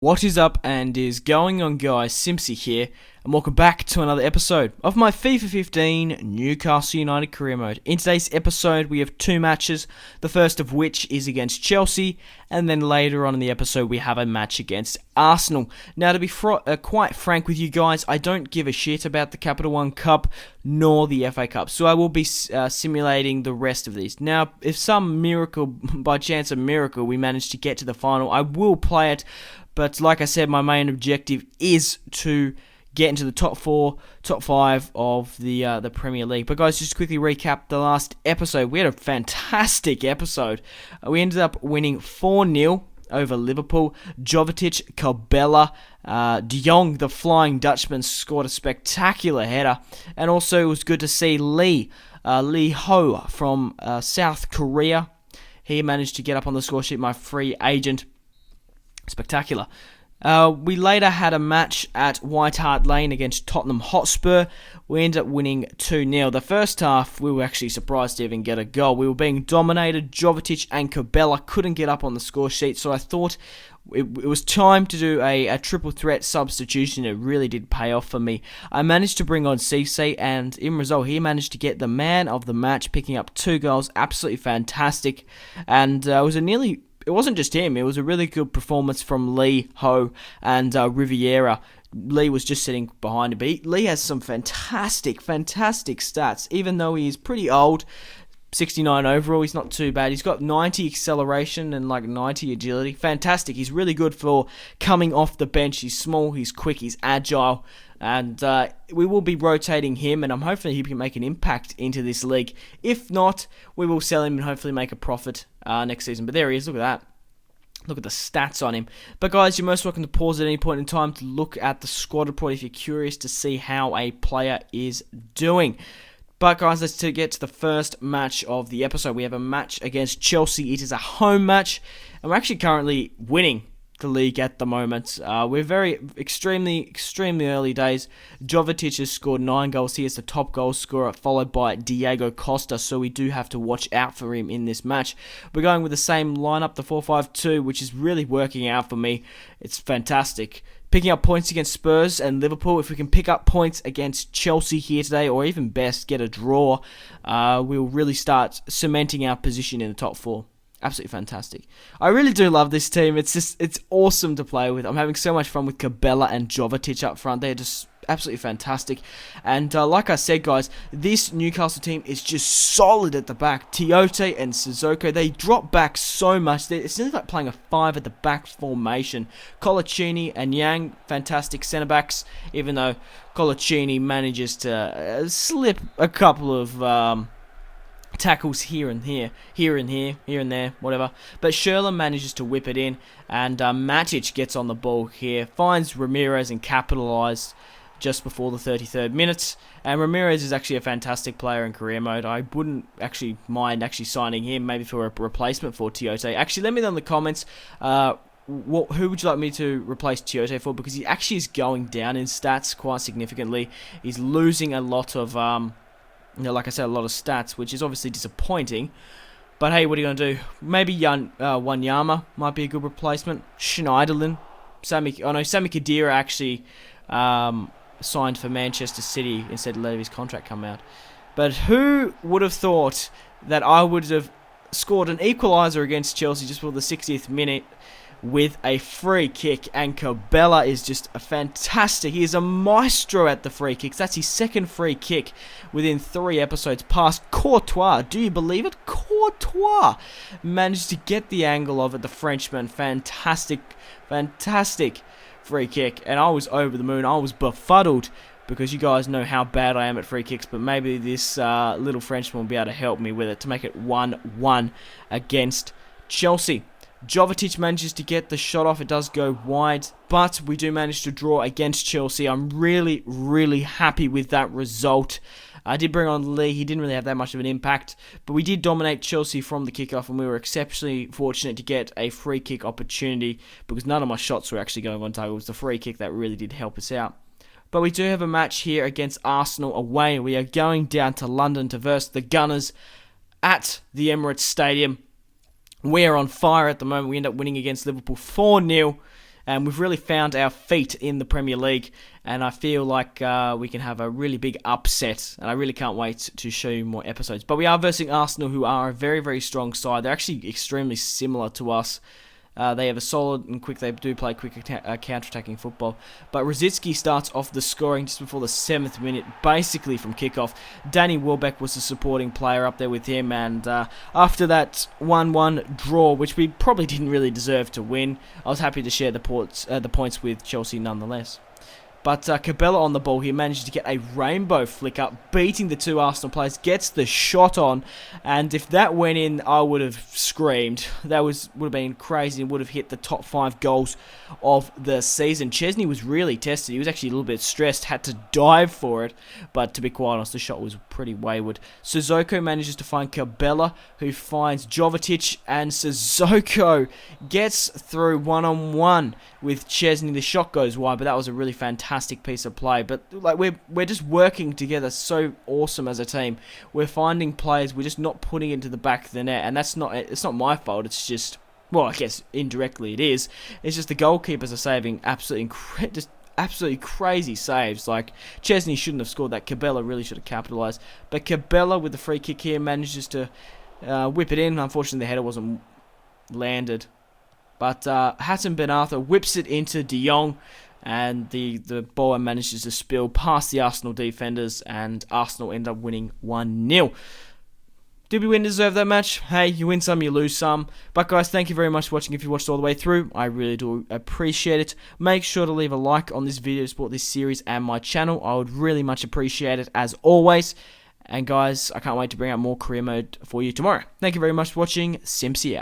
What is up and is going on, guys? Simpzy here, and welcome back to another episode of my FIFA 15 Newcastle United Career Mode. In today's episode, we have two matches, the first of which is against Chelsea, and then later on in the episode, we have a match against Arsenal. Now, to be quite frank with you guys, I don't give a shit about the Capital One Cup nor the FA Cup, so I will be simulating the rest of these. Now, if some miracle, by chance of miracle, we manage to get to the final, I will play it. But like I said, my main objective is to get into the top 5 of the Premier League. But guys, just to quickly recap the last episode. We had a fantastic episode. We ended up winning 4-0 over Liverpool. Jovetic, Cabella, De Jong, the Flying Dutchman, scored a spectacular header. And also it was good to see Lee Ho from South Korea. He managed to get up on the score sheet, my free agent. Spectacular. We later had a match at White Hart Lane against Tottenham Hotspur. We ended up winning 2-0. The first half, we were actually surprised to even get a goal. We were being dominated. Jovetic and Cabella couldn't get up on the score sheet, so I thought it was time to do a triple threat substitution. It really did pay off for me. I managed to bring on Simpzy, and in result, he managed to get the man of the match, picking up 2 goals. Absolutely fantastic. And it wasn't just him, it was a really good performance from Lee Ho and Riviera. Lee was just sitting behind him, but Lee has some fantastic stats, even though he is pretty old. 69 overall, he's not too bad. He's got 90 acceleration and like 90 agility. Fantastic. He's really good for coming off the bench. He's small, he's quick, he's agile. And we will be rotating him, and I'm hoping he can make an impact into this league. If not, we will sell him and hopefully make a profit next season. But there he is, look at that. Look at the stats on him. But guys, you're most welcome to pause at any point in time to look at the squad report if you're curious to see how a player is doing. But guys, let's get to the first match of the episode. We have a match against Chelsea. It is a home match, and we're actually currently winning the league at the moment. We're extremely early days. Jovetic has scored 9 goals. He is the top goal scorer, followed by Diego Costa, so we do have to watch out for him in this match. We're going with the same lineup, the 4-5-2, which is really working out for me. It's fantastic. Picking up points against Spurs and Liverpool. If we can pick up points against Chelsea here today, or even best, get a draw, we'll really start cementing our position in the top 4. Absolutely fantastic. I really do love this team. It's awesome to play with. I'm having so much fun with Cabella and Jovetic up front. They're just absolutely fantastic. And like I said, guys, this Newcastle team is just solid at the back. Tiote and Sissoko, they drop back so much. It's nearly like playing a 5 at the back formation. Colaccini and Yang, fantastic centre backs, even though Colaccini manages to slip a couple of tackles here and there, whatever. But Sherlin manages to whip it in, and Matic gets on the ball here, finds Ramirez and capitalises just before the 33rd minute. And Ramirez is actually a fantastic player in career mode. I wouldn't actually mind signing him, maybe for a replacement for Tiote. Actually, let me know in the comments who would you like me to replace Tiote for, because he actually is going down in stats quite significantly. He's losing a lot of like I said, a lot of stats, which is obviously disappointing. But hey, what are you going to do? Maybe Wanyama might be a good replacement. Schneiderlin. Sami Khedira actually signed for Manchester City instead of letting his contract come out. But who would have thought that I would have scored an equaliser against Chelsea just for the 60th minute with a free kick? And Cabella is just a fantastic. He is a maestro at the free kicks. That's his second free kick within 3 episodes past Courtois. Do you believe it? Courtois managed to get the angle of it. The Frenchman, fantastic free kick. And I was over the moon. I was befuddled, because you guys know how bad I am at free kicks, but maybe this little Frenchman will be able to help me with it to make it 1-1 against Chelsea. Jovetic manages to get the shot off. It does go wide, but we do manage to draw against Chelsea. I'm really happy with that result. I did bring on Lee. He didn't really have that much of an impact, but we did dominate Chelsea from the kickoff, and we were exceptionally fortunate to get a free kick opportunity, because none of my shots were actually going on target. It was the free kick that really did help us out. But we do have a match here against Arsenal away. We are going down to London to verse the Gunners at the Emirates Stadium. We are on fire at the moment. We end up winning against Liverpool 4-0. and we've really found our feet in the Premier League, and I feel like we can have a really big upset, and I really can't wait to show you more episodes. But we are versing Arsenal, who are a very, very strong side. They're actually extremely similar to us. They have a solid and quick. They do play quick counter-attacking football. But Rosicky starts off the scoring just before the 7th minute, basically from kickoff. Danny Welbeck was the supporting player up there with him, and after that 1-1 draw, which we probably didn't really deserve to win, I was happy to share the points with Chelsea nonetheless. But Cabella on the ball here manages to get a rainbow flick up, beating the 2 Arsenal players, gets the shot on, and if that went in, I would have screamed. That would have been crazy and would have hit the top 5 goals of the season. Chesney was really tested. He was actually a little bit stressed, had to dive for it, but to be quite honest, the shot was pretty wayward. Sissoko manages to find Cabella, who finds Jovetic, and Sissoko gets through one-on-one with Chesney. The shot goes wide, but that was a really fantastic piece of play. But like we're just working together so awesome as a team. We're finding players, we're just not putting into the back of the net, and it's not my fault. It's just, well, I guess indirectly it is. It's just the goalkeepers are saving absolutely crazy saves. Like, Chesney shouldn't have scored that. Cabella really should have capitalised. But Cabella with the free kick here manages to whip it in. Unfortunately, the header wasn't landed. But Hassan Ben Arthur whips it into De Jong, and the ball manages to spill past the Arsenal defenders, and Arsenal end up winning 1-0. Did we deserve that match? Hey, you win some, you lose some. But guys, thank you very much for watching. If you watched all the way through, I really do appreciate it. Make sure to leave a like on this video to support this series and my channel. I would really much appreciate it, as always. And guys, I can't wait to bring out more career mode for you tomorrow. Thank you very much for watching. Simpzy out.